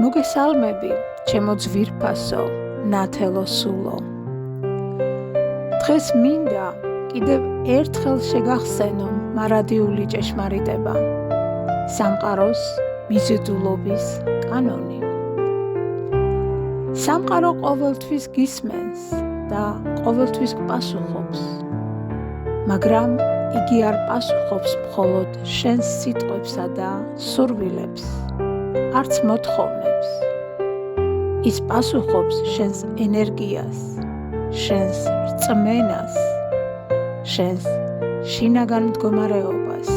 მოგესალმები, ჩემო ძვირფასო, ნათელო სულო. დღეს მინდა კიდევ ერთხელ შეგახსენო მარადიული ჭეშმარიტება, სამყაროს მიზიდულობის კანონი. სამყარო ყოველთვის გისმენს და ყოველთვის პასუხობს, მაგრამ იგი არ პასუხობს მხოლოდ შენს სიტყვებსა და სურვილებს, არც მოთხოვნებს. ის პასუხობს შენს ენერგიას, შენს რწმენას, შენს შინაგან მდგომარეობას.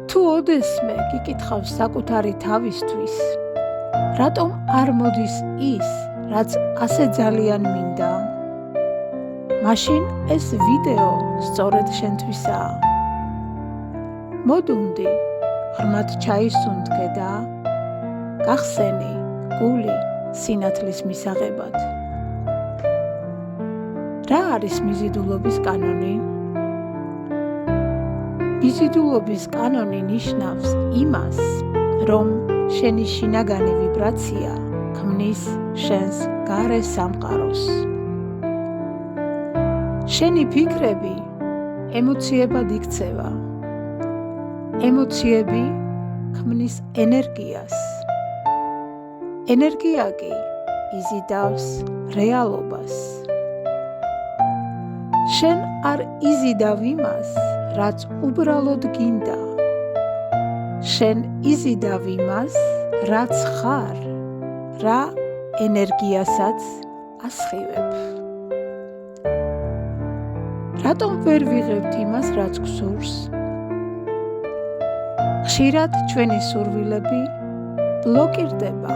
თუ ოდესმე გიკითხავს საკუთარი თავისთვის, რატომ არ მოდის ის, რაც ასე ძალიან მინდა? მაშინ ეს ვიდეო სწორედ შენთვისაა. მოდუნდი, ღრმად ჩაისუნთქე და გახსენი გული სინათლის მისაღებად. რა არის მიზიდულობის კანონი? მიზიდულობის კანონი ნიშნავს იმას, რომ შენი შინაგანი ვიბრაცია ქმნის შენს გარე სამყაროს. შენი ფიქრები ემოციებად იქცევა. ემოციები ქმნის ენერგიას. ენერგია კი იზიდავს რეალობას. შენ არ იზიდავ იმას, რაც უბრალოდ გინდა. შენ იზიდავ იმას, რაც ხარ, რა ენერგიასაც ასხივებ. რატომ ვერ ვიღებთ იმას, რაც გსურს? ხშირად ჩვენი სურვილები ბლოკირდება.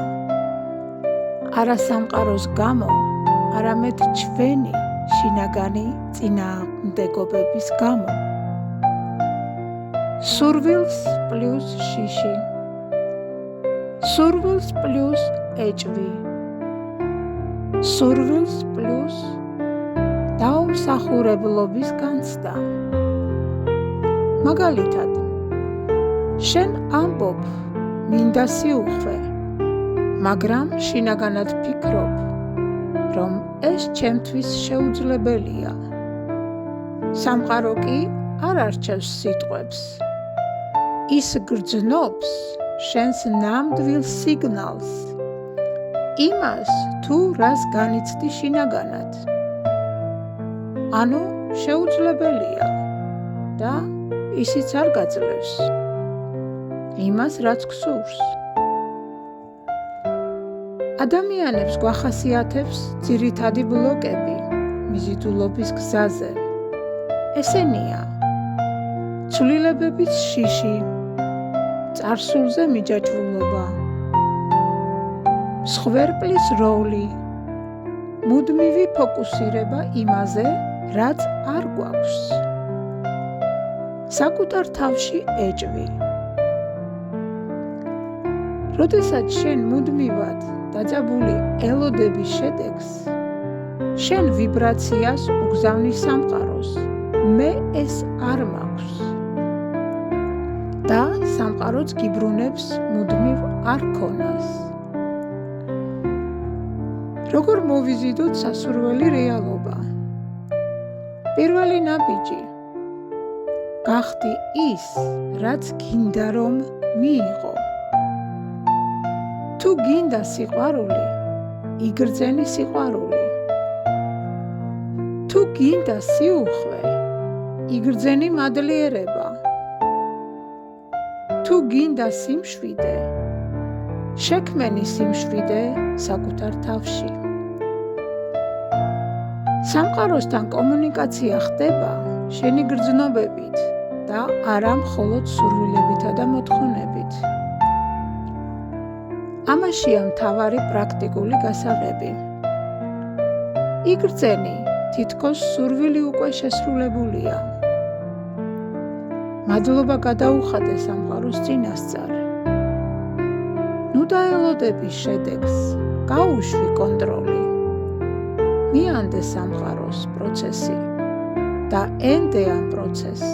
არა სამყაროს გამო, არამედ ჩვენი შინაგანი წინააღმდეგობების გამო. სურვილს პლუს შიში, სურვილს პლუს ეჭვი, სურვილს პლუს დაუმსახურებლობის განცდა. მაგალითად, შენ ამბობ, მინდა სიუხვე, მაგრამ შინაგანად ფიქრობ, რომ ეს ჩემთვის შეუძლებელია. სამყარო კი არ არჩევს სიტყვებს. ის გრძნობს შენს ნამდვილ სიგნალს, იმას თუ რას განიცდი შინაგანად. ანუ შეუძლებელია და ისიც არ გაძლევს იმას, რაც გსურს. ადამიანებს გვახასიათებს ძირითადი ბლოკები მიზიდულობის გზაზე. ესენია: ცვლილებების შიში, წარსულზე მიჯაჭვულობა, მსხვერპლის როლი, მუდმივი ფოკუსირება იმაზე, რაც არ გვაქვს, საკუთარ თავში ეჭვი. როდესაც შენ მუდმივად დაძაბული ელოდების შედეგს, შენ ვიბრაციას უგზავნის სამყაროს, მე ეს არ მაქვს. და სამყაროც გიბრუნებს მუდმივ არ ქონას. როგორ მოვიზიდოთ სასურველი რეალობა? პირველი ნაბიჯი: გახდი ის, რაც გინდა რომ მიიღო. თუ გინდა სიყვარული, იგრძენი სიყვარული. თუ გინდა სიუხვე, იგრძენი მადლიერება. თუ გინდა სიმშვიდე, შექმენი სიმშვიდე საკუთარ თავში. სამყაროსთან კომუნიკაცია ხდება შენი გრძნობებით და არა მხოლოდ სურვილებითა და მოთხოვნებით. ამაშია მთავარი პრაქტიკული გასაღები. იგრძენი, თითქოს სურვილი უკვე შესრულებულია. მადლობა გადაუხადე სამყაროს წინასწარ. ნუ დაელოდები შედეგს, გაუშვი კონტროლი. მიანდე სამყაროს პროცესი და ენდე ამ პროცესს.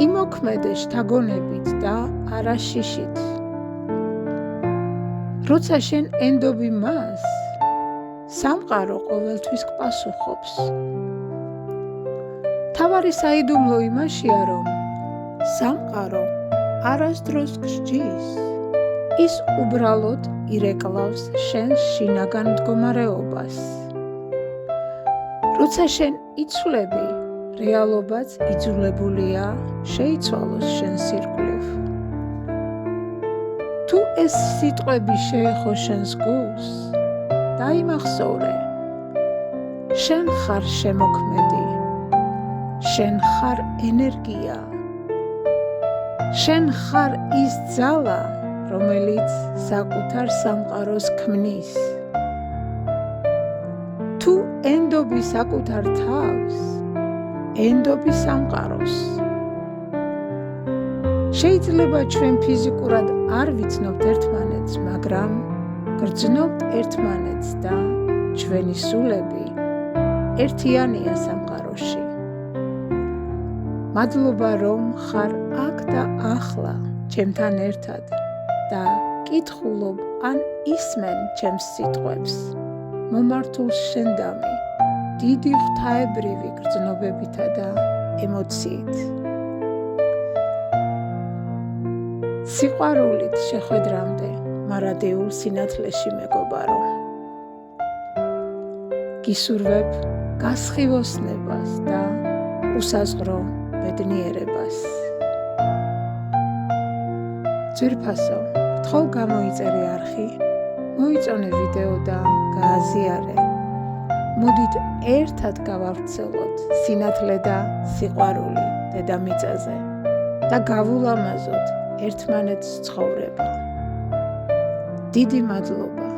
იმოქმედე შთაგონებით და არა შიშით. როცა შენ ენდობი მას, სამყარო ყოველთვის გპასუხობს. თავარი საიდუმლო იმაშია, რომ სამყარო არასდროს გსჯის. ის უბრალოდ ირეკლავს შენს შინაგან მდგომარეობას. როცა შენ იცვლები, რეალობაც იძულებულია შეიცვალოს შენს ირგვლივ. თუ ეს სიტყვები შეეხო შენს გულს, დაიმახსოვრე, შენ ხარ შემოქმედი, შენ ხარ ენერგია, შენ ხარ ის ძალა, რომელიც საკუთარ სამყაროს ქმნის. თუ ენდობი საკუთარ თავს, ენდობი სამყაროს. შეიძლება ჩვენ ფიზიკურად არ ვიცნობთ ერთმანეთს, მაგრამ გრძნობთ ერთმანეთს და ჩვენი სულები ერთიანია სამყაროში. მადლობა, რომ ხარ აქ და ახლა ჩემთან ერთად და კითხულობ ან ისმენ ჩემს სიტყვებს. მომართულ შენდამი, დიდი ღვთაებრივი გრძნობებითა და ემოციით. სიყვარულით შეხვედრამდე მარადეულ სინათლეში მეგობარო. გისურვებ გასხივოსნებას და უსაზღრო ბედნიერებას. ძვირფასო, გთხოვ გამოიწერე არხი, მოიწონე ვიდეო და გააზიარე. მოდით ერთად გავავრცელოთ სინათლე და სიყვარული დედამიწაზე და გავულამაზოთ ერთმანეთს ცხოვრება. დიდი მადლობა.